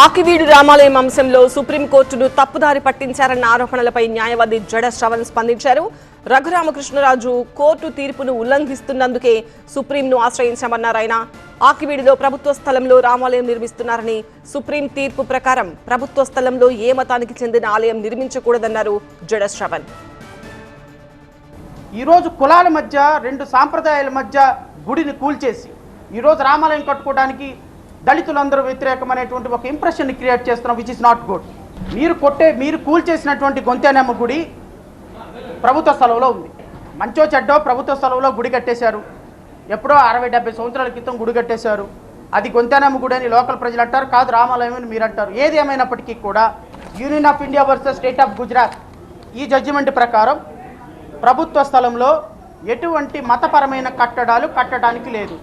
ఆకివీడు రామాలయం అంశంలో సుప్రీంకోర్టును తప్పుదారి పట్టించారన్న ఆరోపణలపై న్యాయవాది జడ శ్రవణ్ స్పందించారు. రఘురామకృష్ణరాజు కోర్టు తీర్పును ఉల్లంఘిస్తున్నందుకే సుప్రీంను ఆశ్రయించామన్నారు ఆయన. ఆకివీడులో ప్రభుత్వ స్థలంలో రామాలయం నిర్మిస్తున్నారని, సుప్రీం తీర్పు ప్రకారం ప్రభుత్వ స్థలంలో ఏ మతానికి చెందిన ఆలయం నిర్మించకూడదన్నారు జడ శ్రవణ్. ఈరోజు కులాల మధ్య, రెండు సాంప్రదాయాల మధ్య గుడిని కూల్చేసి ఈరోజు రామాలయం కట్టుకోవడానికి దళితులందరూ వ్యతిరేకమైనటువంటి ఒక ఇంప్రెషన్ని క్రియేట్ చేస్తున్నాం, విచ్ ఇస్ నాట్ గుడ్. మీరు కూల్చేసినటువంటి గొంతేనమ్మ గుడి ప్రభుత్వ స్థలంలో ఉంది. మంచో చెడ్డో ప్రభుత్వ స్థలంలో గుడి కట్టేశారు. ఎప్పుడో 60-70 సంవత్సరాల క్రితం గుడి కట్టేశారు. అది గొంతేనమ్మ గుడి అని లోకల్ ప్రజలు అంటారు, కాదు రామాలయం అని మీరు అంటారు. ఏది ఏమైనప్పటికీ కూడా union of India versus state of Gujarat ఈ జడ్జిమెంట్ ప్రకారం ప్రభుత్వ స్థలంలో ఎటువంటి మతపరమైన కట్టడాలు కట్టడానికి లేదు.